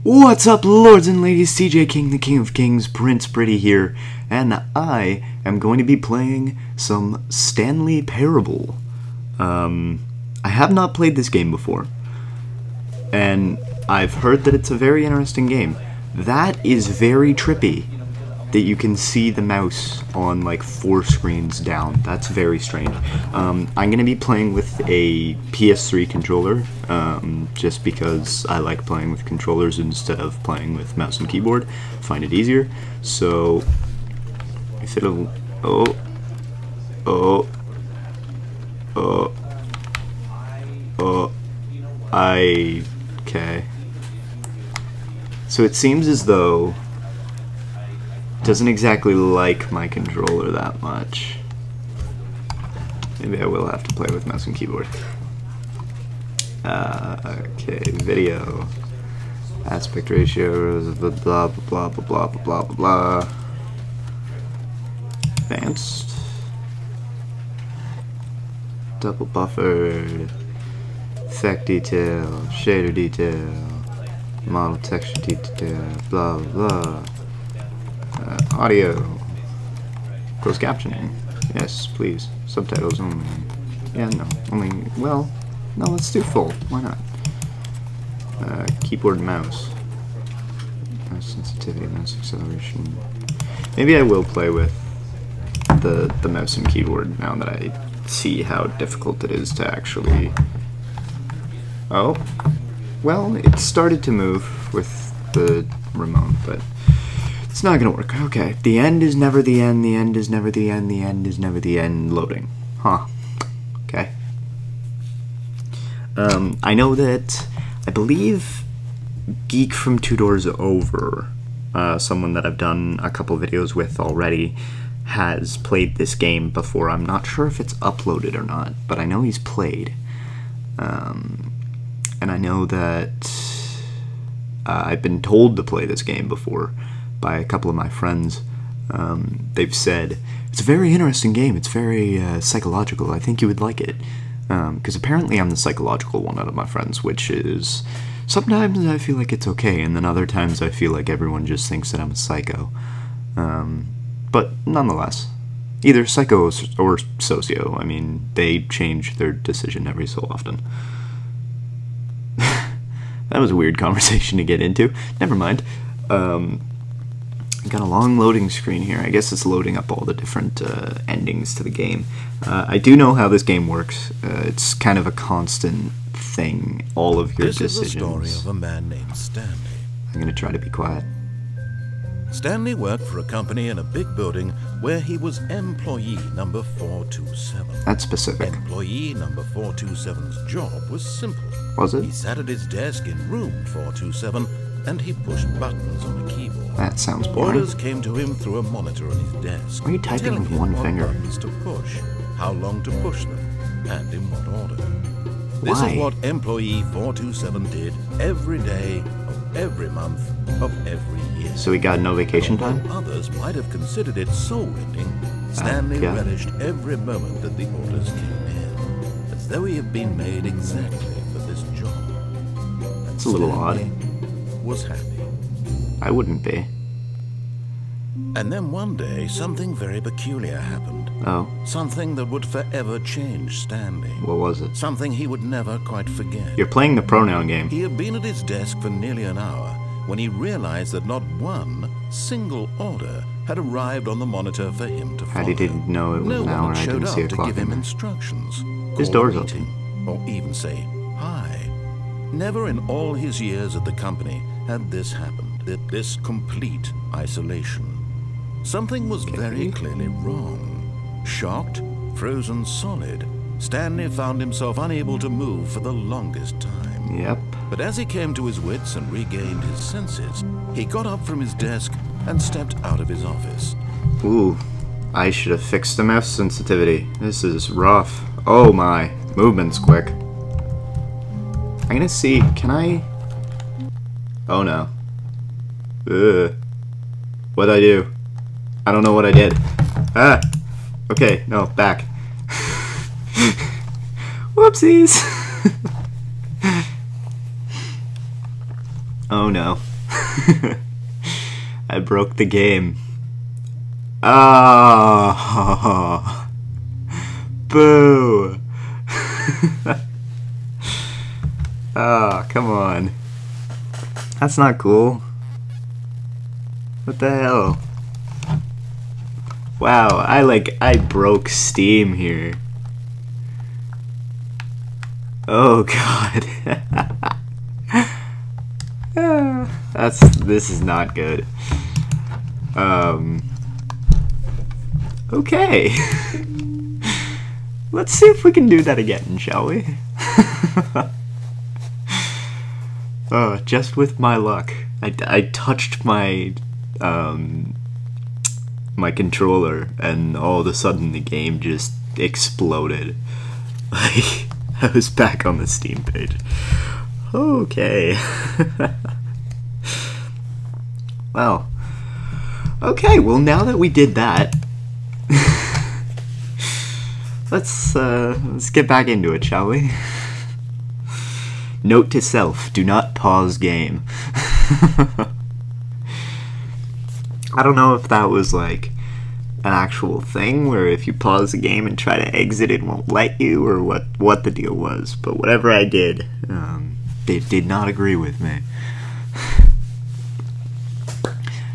What's up, lords and ladies? CJ King, the King of Kings, Prince Pretty here, and I am going to be playing some Stanley Parable. I have not played this game before, and I've heard that it's a very interesting game. That is very trippy, that you can see the mouse on like 4 screens down. That's very strange. I'm going to be playing with a PS3 controller, just because I like playing with controllers instead of playing with mouse and keyboard. I find it easier. So, if it'll... Okay. So it seems as though doesn't exactly like my controller that much. Maybe I will have to play with mouse and keyboard. Okay, video. Aspect ratios, blah blah blah blah blah blah blah blah. Advanced. Double buffered. Effect detail, shader detail, model texture detail, blah blah. Audio. Closed captioning. Yes, please. Subtitles only. Yeah, no. Only, well, no, let's do full. Why not? Keyboard and mouse. Mouse sensitivity, mouse acceleration. Maybe I will play with the mouse and keyboard now that I see how difficult it is to actually... Oh. Well, it started to move with the remote, but... it's not gonna work. Okay. The end is never the end, the end is never the end, the end is never the end, loading. Huh. Okay. I know that, I believe Geek from 2 Doors Over, someone that I've done a couple videos with already, has played this game before. I'm not sure if it's uploaded or not, but I know he's played. And I know that I've been told to play this game before by a couple of my friends. They've said, it's a very interesting game, it's very psychological, I think you would like it. Because apparently I'm the psychological one out of my friends, which is, sometimes I feel like it's okay, and then other times I feel like everyone just thinks that I'm a psycho. But nonetheless, either psycho or socio, I mean, they change their decision every so often. That was a weird conversation to get into. Never mind. Got a long loading screen here. I guess it's loading up all the different endings to the game. I do know how this game works. It's kind of a constant thing. All of your decisions. This is the story of a man named Stanley. I'm going to try to be quiet. Stanley worked for a company in a big building where he was employee number 427. That's specific. Employee number 427's job was simple. Was it? He sat at his desk in room 427 and he pushed buttons on a keyboard. That sounds boring. Orders came to him through a monitor on his desk. Why are you typing with one finger? What buttons to push, how long to push them, and in what order. This is what employee 427 did every day of every month of every year. So he got no vacation time? Although others might have considered it soul-rending, Stanley relished every moment that the orders came in, as though he had been made exactly for this job. That's a little odd. Was happy. I wouldn't be. And then one day, something very peculiar happened. Oh. Something that would forever change Stanley. What was it? Something he would never quite forget. You're playing the pronoun game. He had been at his desk for nearly an hour when he realized that not one single order had arrived on the monitor for him to follow. How did he know it was an hour? I didn't see a clock to give him in there. instructions. His door's open. Or even say hi. Never in all his years at the company had this happened. This complete isolation. Something was very clearly wrong. Shocked, frozen solid, Stanley found himself unable to move for the longest time. Yep. But as he came to his wits and regained his senses, he got up from his desk and stepped out of his office. Ooh, I should have fixed the mouse sensitivity. This is rough. Oh my, movement's quick. I'm gonna see, can I... Oh no. Ugh. What'd I do? I don't know what I did. Ah! Okay, no, back. Whoopsies! Oh no. I broke the game. Oh, boo. Oh, come on. That's not cool. What the hell? Wow, I broke Steam here. Oh god. This is not good. Okay. Let's see if we can do that again, shall we? Just with my luck. I touched my my controller and all of a sudden the game just exploded. Like, I was back on the Steam page. Okay. Well. Okay, well now that we did that, let's get back into it, shall we? Note to self, do not pause game. I don't know if that was like an actual thing where if you pause the game and try to exit it won't let you, or what the deal was, but whatever I did, they did not agree with me.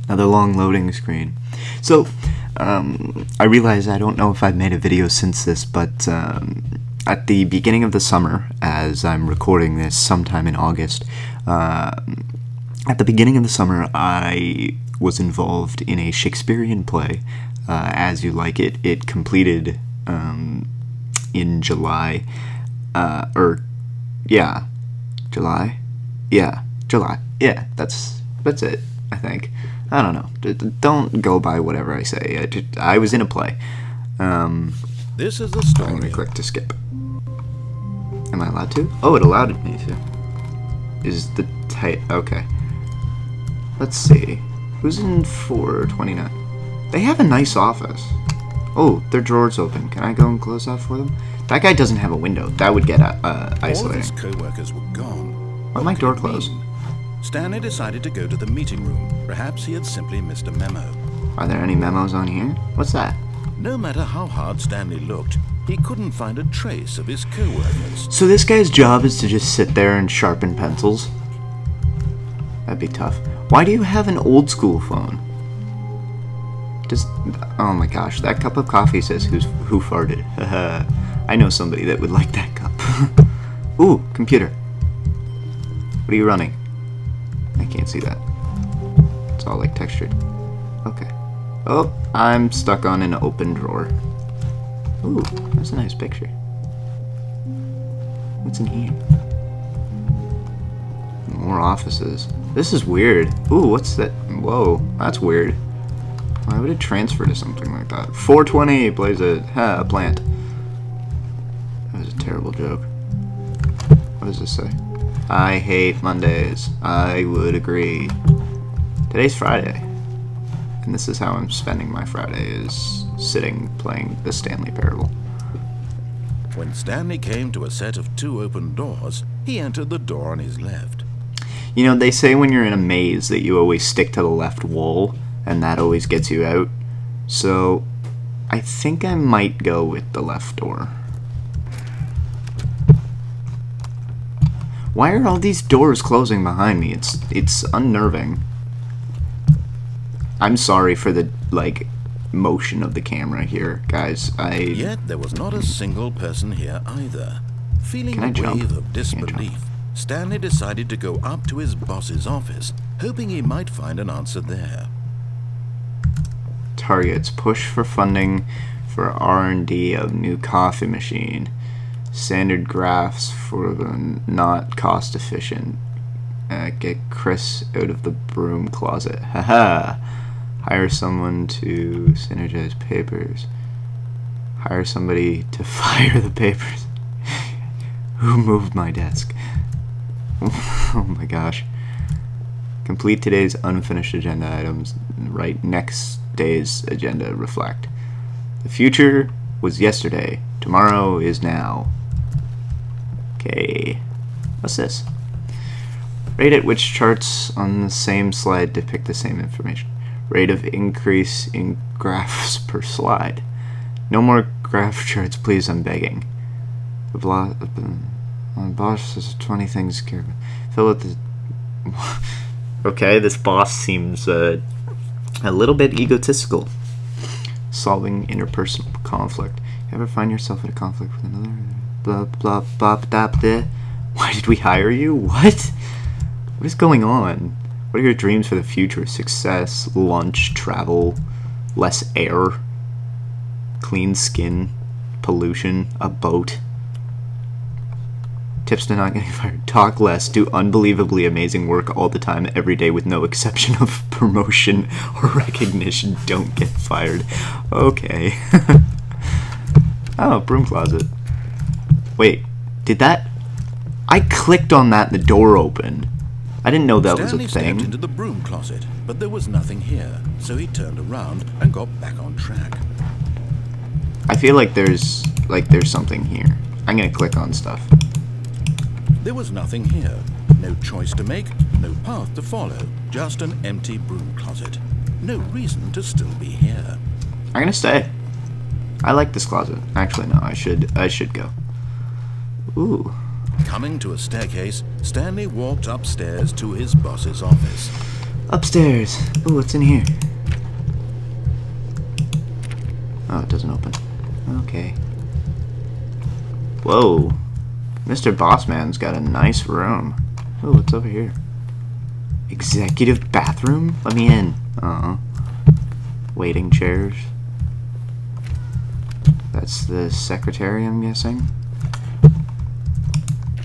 Another long loading screen. So, I realize I don't know if I've made a video since this, but at the beginning of the summer, as I'm recording this sometime in August, at the beginning of the summer I was involved in a Shakespearean play, As You Like It. It completed in July, July? Yeah, July. Yeah, that's it, I think. I don't know. Don't go by whatever I say. I was in a play. This is the story. I'm gonna click to skip. Am I allowed to? Oh, it allowed me to. Is the okay. Let's see. Who's in 429? They have a nice office. Oh, their drawer's open. Can I go and close that for them? That guy doesn't have a window. That would get isolating. All of his co-workers were gone. Why my door closed? Stanley decided to go to the meeting room. Perhaps he had simply missed a memo. Are there any memos on here? What's that? No matter how hard Stanley looked, he couldn't find a trace of his co-workers. So this guy's job is to just sit there and sharpen pencils? That'd be tough. Why do you have an old school phone? Oh my gosh, that cup of coffee says who farted. I know somebody that would like that cup. Ooh, computer. What are you running? I can't see that. It's all like textured. Okay. Oh, I'm stuck on an open drawer. Ooh, that's a nice picture. What's in here? More offices. This is weird. Ooh, what's that? Whoa, that's weird. Why would it transfer to something like that? 420 plays a plant. That was a terrible joke. What does this say? I hate Mondays. I would agree. Today's Friday. And this is how I'm spending my Friday, is sitting playing the Stanley Parable. When Stanley came to a set of 2 open doors, he entered the door on his left. You know, they say when you're in a maze that you always stick to the left wall, and that always gets you out. So, I think I might go with the left door. Why are all these doors closing behind me? It's unnerving. I'm sorry for the, like, motion of the camera here, guys. Yet there was not a single person here either. Feeling a wave of disbelief, Stanley decided to go up to his boss's office, hoping he might find an answer there. Targets. Push for funding for R&D of new coffee machine. Standard graphs for the not cost efficient. Get Chris out of the broom closet. Haha. Hire someone to synergize papers. Hire somebody to fire the papers. Who moved my desk? Oh my gosh. Complete today's unfinished agenda items. Write next day's agenda. Reflect. The future was yesterday. Tomorrow is now. Okay. What's this? Rate at which charts on the same slide depict the same information. Rate of increase in graphs per slide. No more graph charts, please, I'm begging. The boss says 20 things. Fill out the... Okay, this boss seems a little bit egotistical. Solving interpersonal conflict. You ever find yourself in a conflict with another? Blah, blah, blah, blah, blah. Why did we hire you? What? What is going on? What are your dreams for the future? Success, lunch, travel, less air, clean skin, pollution, a boat. Tips to not getting fired. Talk less, do unbelievably amazing work all the time, every day with no exception of promotion or recognition. Don't get fired. Okay. Oh, broom closet. Wait, did that... I clicked on that and the door opened. I didn't know that was a thing. Stanley stepped into the broom closet, but there was nothing here, so he turned around and got back on track. I feel like there's something here. I'm gonna click on stuff. There was nothing here. No choice to make, no path to follow, just an empty broom closet. No reason to still be here. I'm gonna stay. I like this closet. Actually, no, I should go. Ooh. Coming to a staircase, Stanley walked upstairs to his boss's office. Upstairs. Ooh, what's in here? Oh, it doesn't open. Okay. Whoa. Mr. Bossman's got a nice room. Oh, what's over here? Executive bathroom? Let me in. Waiting chairs. That's the secretary, I'm guessing.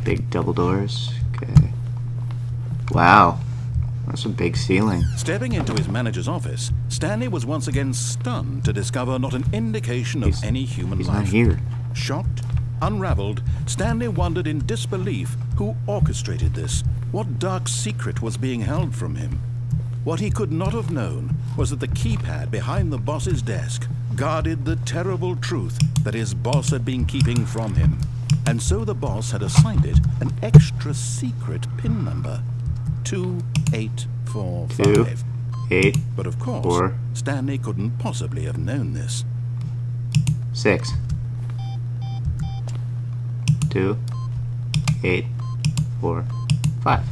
Big double doors. Okay. Wow. That's a big ceiling. Stepping into his manager's office, Stanley was once again stunned to discover not an indication of any human life. He's not here. Shocked, unraveled, Stanley wondered in disbelief who orchestrated this. What dark secret was being held from him? What he could not have known was that the keypad behind the boss's desk guarded the terrible truth that his boss had been keeping from him. And so the boss had assigned it an extra secret PIN number. 2845. 8. But of course, 4. Stanley couldn't possibly have known this. 6. 2. 8. 4. 5.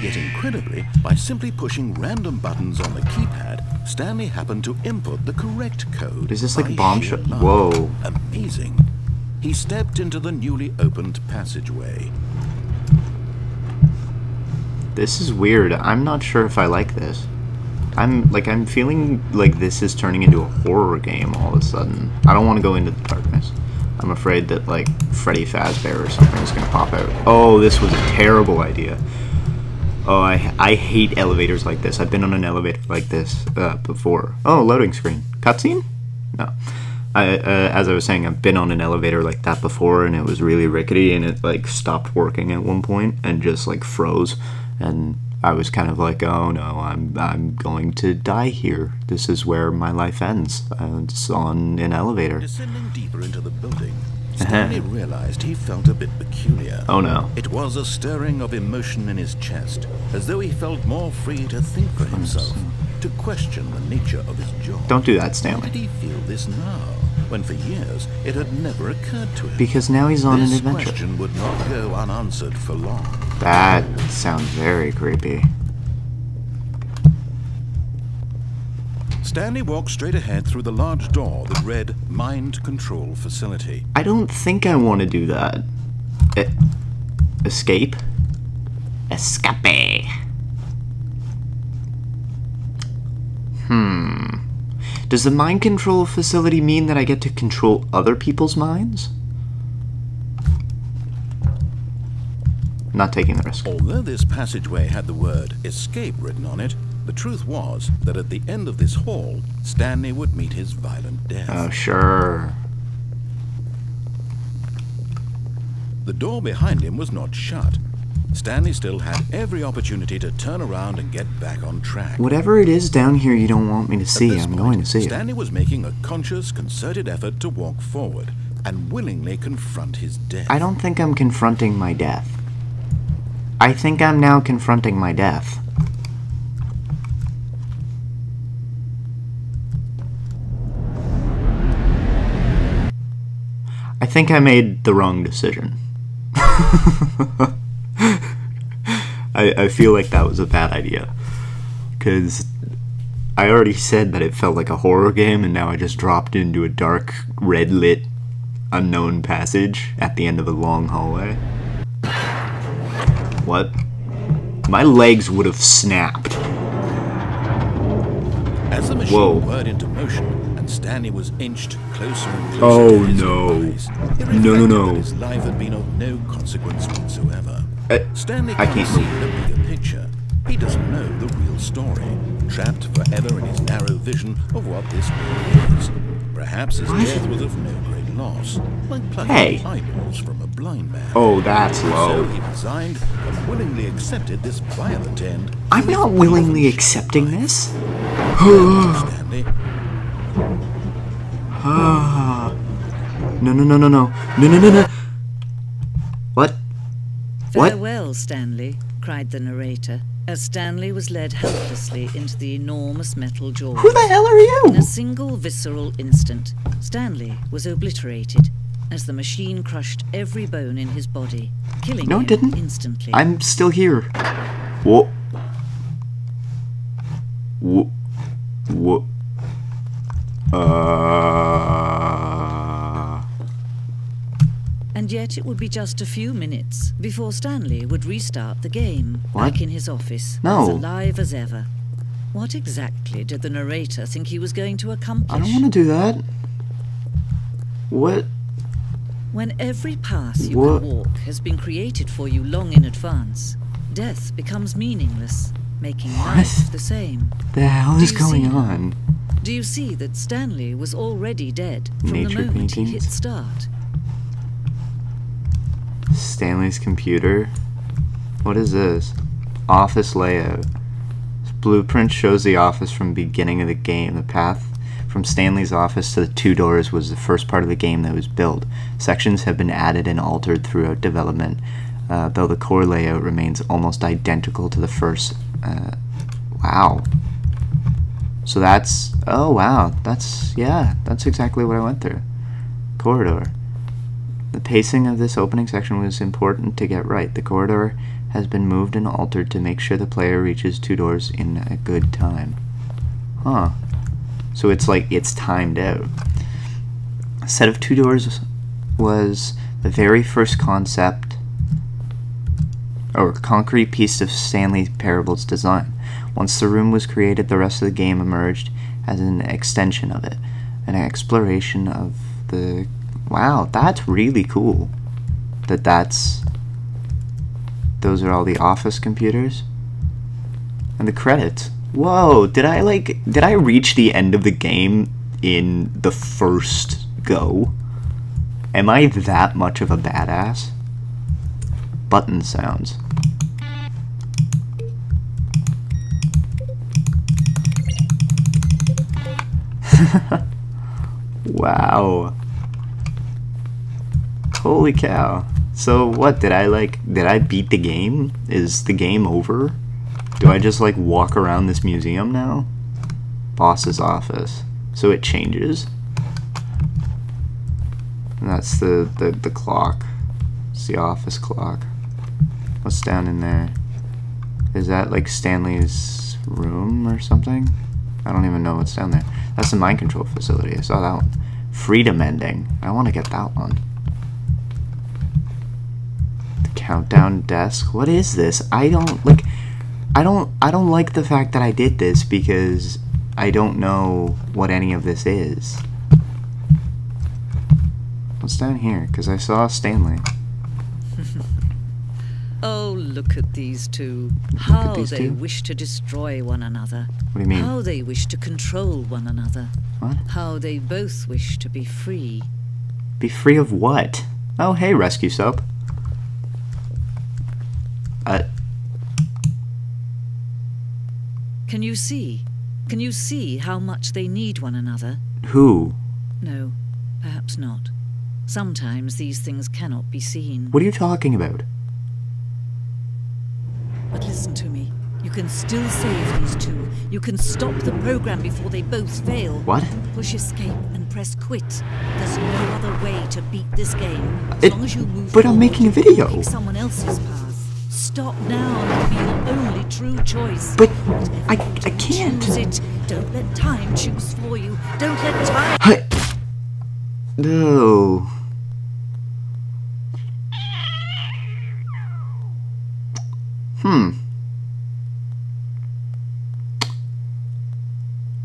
Yet incredibly, by simply pushing random buttons on the keypad, Stanley happened to input the correct code. Is this like by bombshell? sheer luck. Whoa. Amazing. He stepped into the newly opened passageway. This is weird. I'm not sure if I like this. I'm feeling like this is turning into a horror game all of a sudden. I don't want to go into the darkness. I'm afraid that like Freddy Fazbear or something is going to pop out. Oh, this was a terrible idea. Oh, I hate elevators like this. I've been on an elevator like this before. Oh, loading screen. Cutscene? No. As I was saying, I've been on an elevator like that before, and it was really rickety, and it like stopped working at one point and just like froze, and I was kind of like, oh no, I'm going to die here. This is where my life ends. It's on an elevator. Descending deeper into the building, Stanley realized he felt a bit peculiar. Oh no. It was a stirring of emotion in his chest, as though he felt more free to think for himself, to question the nature of his job. Don't do that, Stanley. Why did he feel this now, when for years it had never occurred to him? Because now he's on an This adventure. question would not go unanswered for long. That sounds very creepy. Stanley walked straight ahead through the large door that read Mind Control Facility. I don't think I want to do that. Escape? Escape. Does the mind control facility mean that I get to control other people's minds? Not taking the risk. Although this passageway had the word escape written on it, the truth was that at the end of this hall, Stanley would meet his violent death. Oh, sure. The door behind him was not shut. Stanley still had every opportunity to turn around and get back on track. Whatever it is down here you don't want me to see, I'm going to see it. Stanley was making a conscious, concerted effort to walk forward and willingly confront his death. I don't think I'm confronting my death. I think I'm now confronting my death. I think I made the wrong decision. I feel like that was a bad idea. Because I already said that it felt like a horror game, and now I just dropped into a dark, red-lit, unknown passage at the end of a long hallway. What? My legs would have snapped. As the machine whirred into motion and Stanley was inched closer and closer to his demise, it reflected that his life had been of no consequence whatsoever. Stanley can't see the bigger picture. He doesn't know the real story, trapped forever in his narrow vision of what this world is. Perhaps his death was of no great loss, like plucking eyeballs from a blind man. Oh, that's low. So he resigned and willingly accepted this violent end. I'm not willingly accepting this. Stanley. No. What? Farewell, Stanley, cried the narrator, as Stanley was led helplessly into the enormous metal jaws. Who the hell are you? In a single visceral instant, Stanley was obliterated as the machine crushed every bone in his body, killing him instantly. I'm still here. Whoa. Whoa. Whoa. And yet it would be just a few minutes before Stanley would restart the game back in his office, as alive as ever. What exactly did the narrator think he was going to accomplish? I don't want to do that. What? When every path you can walk has been created for you long in advance, death becomes meaningless, making life the same. The hell is going on? Do you see that Stanley was already dead from the moment he hit start? Stanley's computer. What is this? Office layout. This blueprint shows the office from the beginning of the game. The path from Stanley's office to the two doors was the first part of the game that was built. Sections have been added and altered throughout development, though the core layout remains almost identical to the first. Wow. So that's... Oh, wow. That's exactly what I went through. Corridor. The pacing of this opening section was important to get right. The corridor has been moved and altered to make sure the player reaches two doors in a good time. Huh. So it's like it's timed out. A set of two doors was the very first concept or concrete piece of Stanley Parable's design. Once the room was created, the rest of the game emerged as an extension of it, an exploration of the... Wow, that's really cool. Those are all the office computers. And the credits. Whoa, did I reach the end of the game in the first go? Am I that much of a badass? Button sounds. Wow. Holy cow. So what, did I beat the game? Is the game over? Do I just like walk around this museum now? Boss's office. So it changes. And that's the clock. It's the office clock. What's down in there? Is that like Stanley's room or something? I don't even know what's down there. That's the mind control facility. I saw that one. Freedom ending. I want to get that one. Countdown desk. What is this? I don't like the fact that I did this because I don't know what any of this is. What's down here? Because I saw Stanley. Oh, look at these two. How they wish to destroy one another. What do you mean? How they wish to control one another. What? How they both wish to be free. Be free of what? Oh, hey, rescue soap. Can you see? Can you see how much they need one another? Who? No, perhaps not. Sometimes these things cannot be seen. What are you talking about? But listen to me. You can still save these two. You can stop the program before they both fail. What? Push escape and press quit. There's no other way to beat this game. As long as you move But I'm making a video. Pick someone else's path. Stop now and be your only true choice. But I can't. Choose it. Don't let time choose for you. Don't let time... No.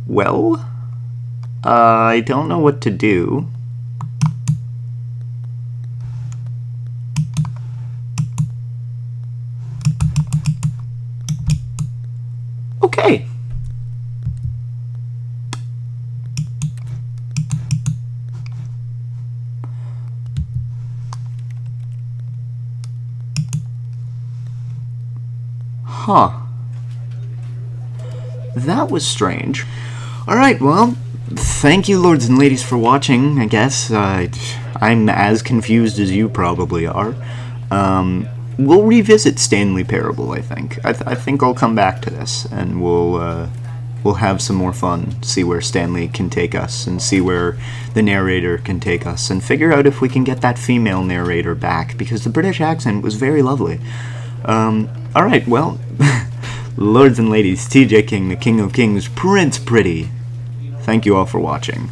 Well, I don't know what to do. Okay. Huh. That was strange. Alright, well, thank you, lords and ladies, for watching, I guess. I'm as confused as you probably are. We'll revisit Stanley Parable, I think. I think I'll come back to this, and we'll have some more fun, see where Stanley can take us, and see where the narrator can take us, and figure out if we can get that female narrator back, because the British accent was very lovely. Alright, well, lords and ladies, TJ King, the King of Kings, Prince Pretty. Thank you all for watching.